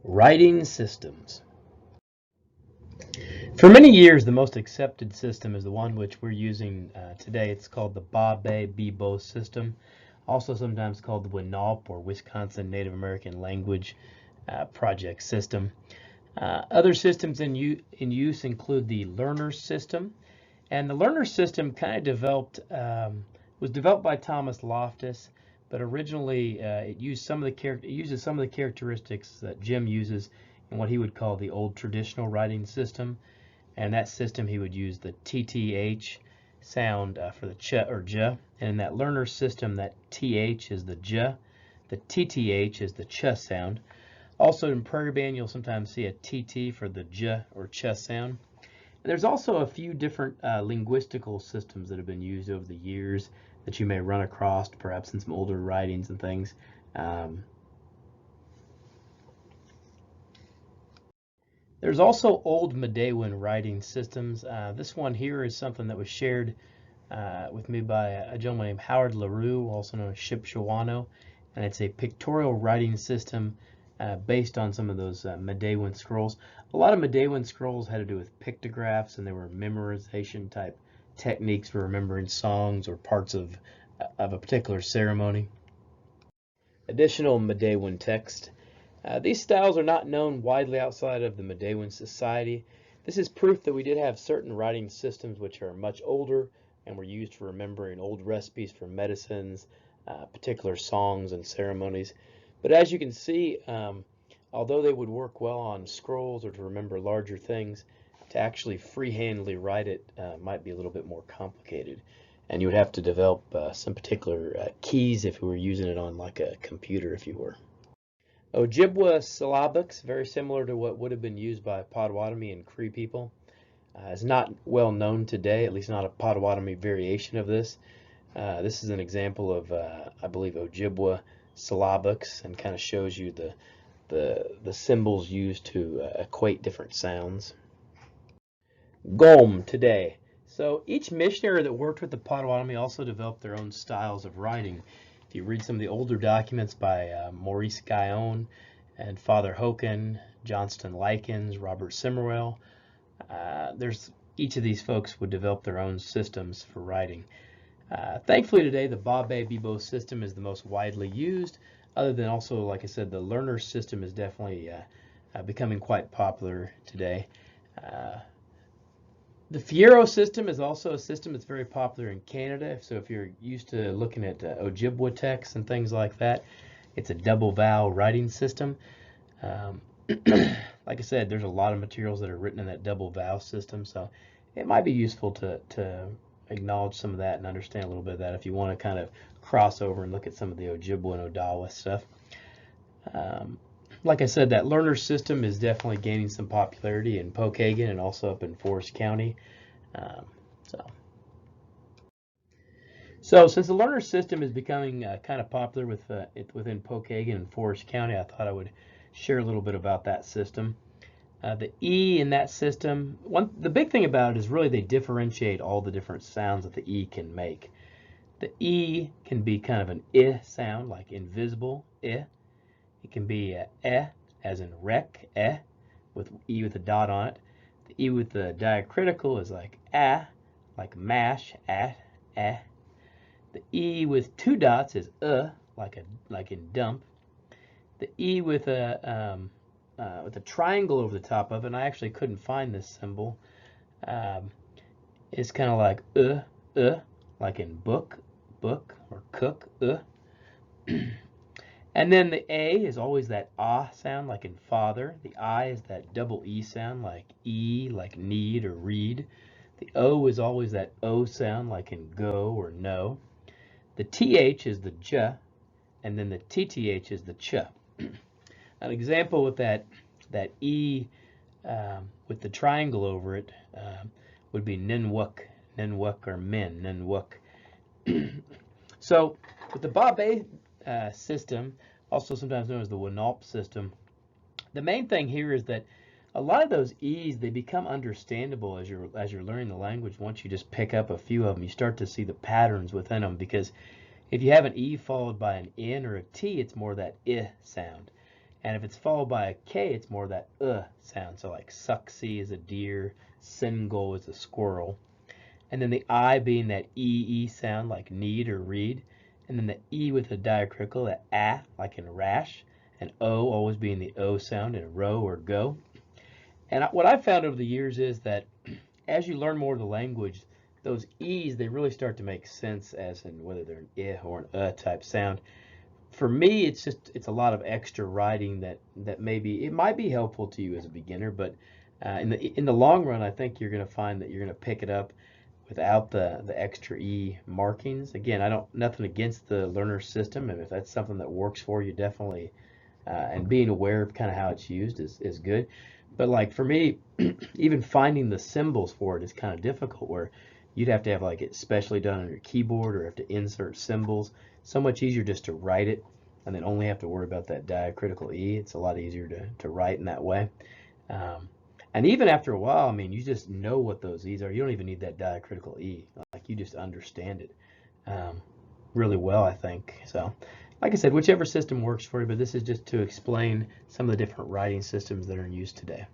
Writing systems. For many years, the most accepted system is the one which we're using today. It's called the Ba-Be-Be-Bo system, also sometimes called the WNALP or Wisconsin Native American Language Project system. Other systems in use include the learner system, and the learner system kind of was developed by Thomas Loftus, but originally it uses some of the characteristics that Jim uses in what he would call the old traditional writing system. And that system he would use the TTH sound for the ch or j, and in that learner system that TH is the j, the TTH is the ch sound. Also in Prairie Band you'll sometimes see a TT for the j or ch sound. And there's also a few different linguistical systems that have been used over the years that you may run across, perhaps in some older writings and things. There's also old Madawan writing systems. This one here is something that was shared with me by a gentleman named Howard LaRue, also known as Shipshewana, and it's a pictorial writing system based on some of those Madawan scrolls. A lot of Madawan scrolls had to do with pictographs, and they were memorization type techniques for remembering songs or parts of a particular ceremony. Additional Madawan text. These styles are not known widely outside of the Madawan society. This is proof that we did have certain writing systems which are much older and were used for remembering old recipes for medicines, particular songs and ceremonies. But as you can see, although they would work well on scrolls or to remember larger things, to actually freehandly write it might be a little bit more complicated. And you would have to develop some particular keys if you were using it on like a computer, if you were. Ojibwa syllabics, very similar to what would have been used by Potawatomi and Cree people. Is not well known today, at least not a Potawatomi variation of this. This is an example of, I believe, Ojibwa syllabics, and kind of shows you the symbols used to equate different sounds. Gom today. So each missionary that worked with the Potawatomi also developed their own styles of writing. If you read some of the older documents by Maurice Guyon and Father Hoken, Johnston Likens, Robert Simmerwell, each of these folks would develop their own systems for writing. Thankfully today the Ba-Be-Be-Bo system is the most widely used, other than also, like I said, the learner system is definitely becoming quite popular today. The Fiero system is also a system that's very popular in Canada. So if you're used to looking at Ojibwa texts and things like that, it's a double vowel writing system. Like I said, there's a lot of materials that are written in that double vowel system, so it might be useful to acknowledge some of that and understand a little bit of that if you want to kind of cross over and look at some of the Ojibwa and Odawa stuff. Like I said, that learner system is definitely gaining some popularity in Pokagon and also up in Forest County. So since the learner system is becoming kind of popular within Pokagon and Forest County, I thought I would share a little bit about that system. The E in that system, the big thing about it is really they differentiate all the different sounds that the E can make. The E can be kind of an I sound, like invisible, I. It can be as in wreck, with E with a dot on it. The E with the diacritical is like like mash, The E with two dots is like in dump. The E with a triangle over the top of it, and I actually couldn't find this symbol, is kind of like like in book, or cook, And then the A is always that ah sound, like in father. The I is that double E sound, like E, like need or read. The O is always that O sound, like in go or no. The TH is the j, and then the TTH is the ch. An example with that E with the triangle over it would be ninwuk or min, ninwuk. So with the Ba-Be system, also sometimes known as the WNALP system, the main thing here is that a lot of those E's, they become understandable as you're learning the language. Once you just pick up a few of them, you start to see the patterns within them, because if you have an E followed by an N or a T, it's more that I sound. And if it's followed by a K, it's more that sound. So like sucksy is a deer, single is a squirrel. And then the I being that EE sound like need or read. And then the E with a diacritical, that like in rash. And O always being the O sound in row or go. And what I've found over the years is that as you learn more of the language, those E's, they really start to make sense as in whether they're an or an type sound. For me, it's a lot of extra writing that maybe it might be helpful to you as a beginner, but in the long run, I think you're going to find that you're going to pick it up without the extra E markings. Again, I don't nothing against the learner system, and if that's something that works for you, definitely. And being aware of kind of how it's used is good. But like for me, even finding the symbols for it is kind of difficult. Where you'd have to have like it specially done on your keyboard or have to insert symbols. So much easier just to write it and then only have to worry about that diacritical E. It's a lot easier to write in that way. Um, and even after a while, I mean, you just know what those E's are. You don't even need that diacritical E. Like you just understand it really well, I think. So, like I said, whichever system works for you, but this is just to explain some of the different writing systems that are in use today.